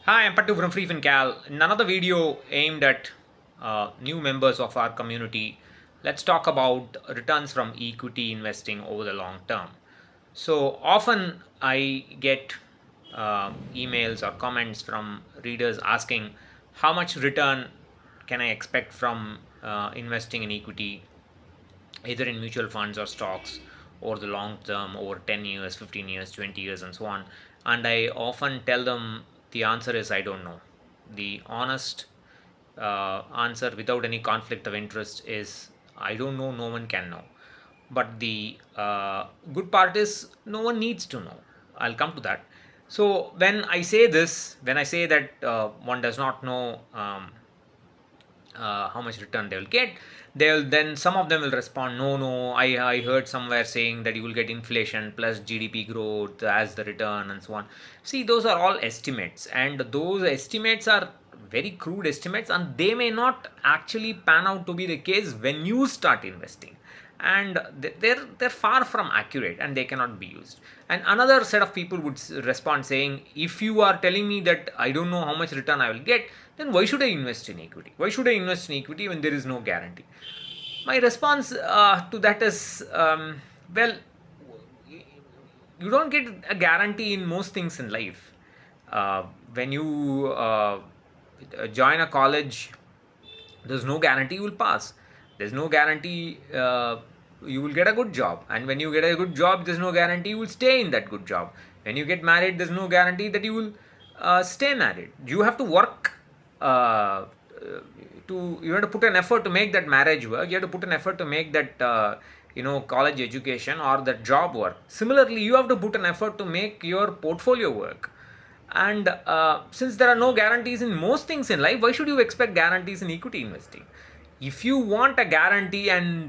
Hi, I'm Pattu from FreeFinCal. In another video aimed at new members of our community, let's talk about returns from equity investing over the long term. So often I get emails or comments from readers asking how much return can I expect from investing in equity, either in mutual funds or stocks over the long term, over 10 years, 15 years, 20 years, and so on. And I often tell them the answer is I don't know. The honest answer without any conflict of interest is I don't know, no one can know. But the good part is no one needs to know. I'll come to that. So when I say this, when I say that one does not know how much return they will get, they'll then some of them will respond, no, I heard somewhere saying that you will get inflation plus GDP growth as the return and so on. See, those are all estimates, and those estimates are very crude estimates, and they may not actually pan out to be the case when you start investing. And they're far from accurate, and they cannot be used. And another set of people would respond saying, if you are telling me that I don't know how much return I will get, then why should I invest in equity? Why should I invest in equity when there is no guarantee? My response to that is, well, you don't get a guarantee in most things in life. When you join a college, there's no guarantee you will pass. There's no guarantee you will get a good job. And when you get a good job, there's no guarantee you will stay in that good job. When you get married, there's no guarantee that you will stay married. You have to work you have to put an effort to make that marriage work. You have to put an effort to make that college education or that job work. Similarly, you have to put an effort to make your portfolio work. And since there are no guarantees in most things in life, why should you expect guarantees in equity investing? If you want a guarantee and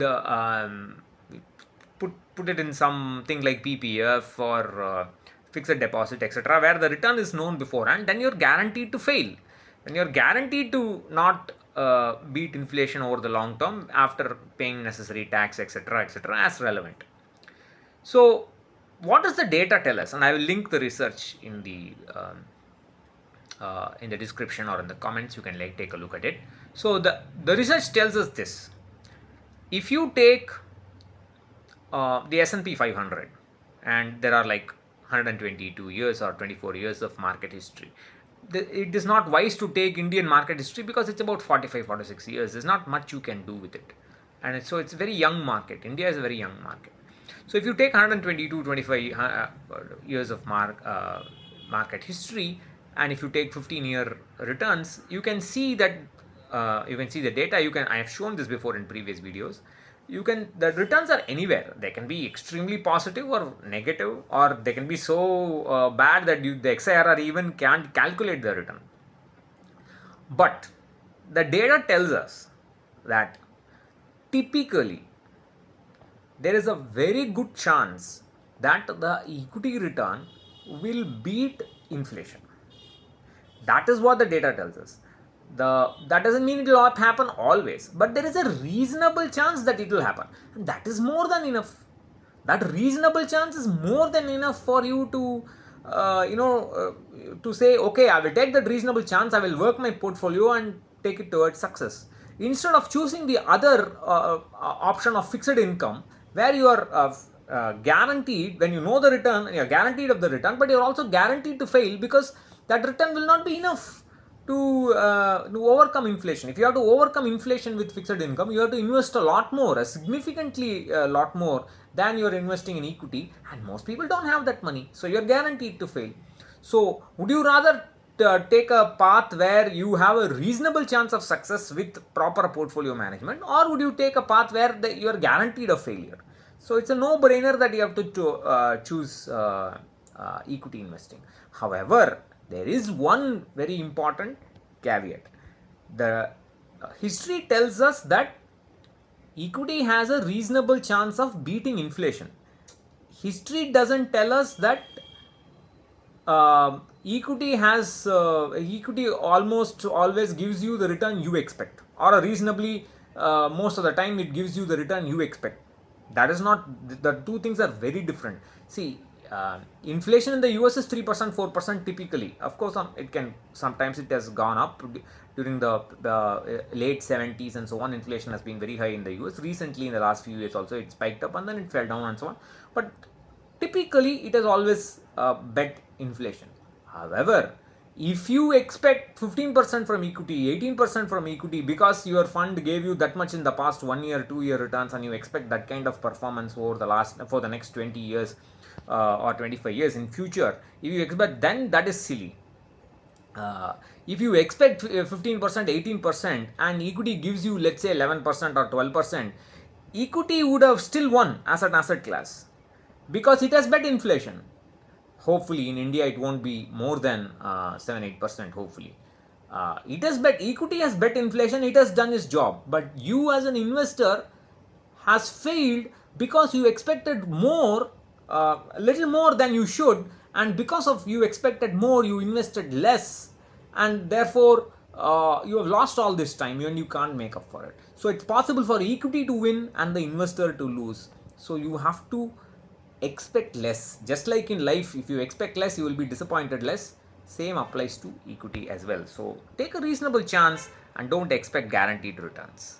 put it in something like PPF or fixed deposit, etc., where the return is known beforehand, then you're guaranteed to fail. Then you're guaranteed to not beat inflation over the long term after paying necessary tax, etc., as relevant. So, what does the data tell us? And I will link the research in the description or in the comments. You can take a look at it. So the research tells us this: if you take the S&P 500, and there are like 122 years or 24 years of market history. It is not wise to take Indian market history because it's about 45, 46 years. There's not much you can do with it. And so it's a very young market. India is a very young market. So if you take 122, 25 years of market history, and if you take 15-year returns, you can see that you can see the data. I have shown this before in previous videos. The returns are anywhere. They can be extremely positive or negative, or they can be so bad that the XIRR even can't calculate the return. But the data tells us that typically there is a very good chance that the equity return will beat inflation. That is what the data tells us. That doesn't mean it will not happen always, but there is a reasonable chance that it will happen, and that is more than enough. That reasonable chance is more than enough for you to to say, okay, I will take that reasonable chance, I will work my portfolio and take it towards success, instead of choosing the other option of fixed income, where you are guaranteed, when you know the return, you are guaranteed of the return, but you are also guaranteed to fail because that return will not be enough to overcome inflation. If you have to overcome inflation with fixed income, you have to invest a lot more, a significantly lot more than you're investing in equity, and most people don't have that money, so you're guaranteed to fail. So would you rather take a path where you have a reasonable chance of success with proper portfolio management, or would you take a path where you are guaranteed a failure? So it's a no-brainer that you have to choose equity investing. However, there is one very important caveat. The history tells us that equity has a reasonable chance of beating inflation. History doesn't tell us that equity almost always gives you the return you expect, or a reasonably most of the time it gives you the return you expect. That is not, the two things are very different. See, inflation in the US is 3%, 4% typically. Of course, sometimes it has gone up during the late 70s and so on. Inflation has been very high in the US. Recently, in the last few years, also it spiked up and then it fell down and so on. But typically, it has always bet inflation. However, if you expect 15% from equity, 18% from equity because your fund gave you that much in the past 1 year, 2 year returns, and you expect that kind of performance for the next 20 years or 25 years in future, if you expect, then that is silly. If you expect 15%, 18% and equity gives you, let's say, 11% or 12%, equity would have still won as an asset class because it has bet inflation. Hopefully in India it won't be more than 7-8%. Hopefully equity has bet inflation. It has done its job, but you as an investor has failed because you expected more, a little more than you should, and because of you expected more, you invested less, and therefore you have lost all this time and you can't make up for it. So it's possible for equity to win and the investor to lose. So you have to expect less. Just like in life, if you expect less, you will be disappointed less. Same applies to equity as well. So take a reasonable chance and don't expect guaranteed returns.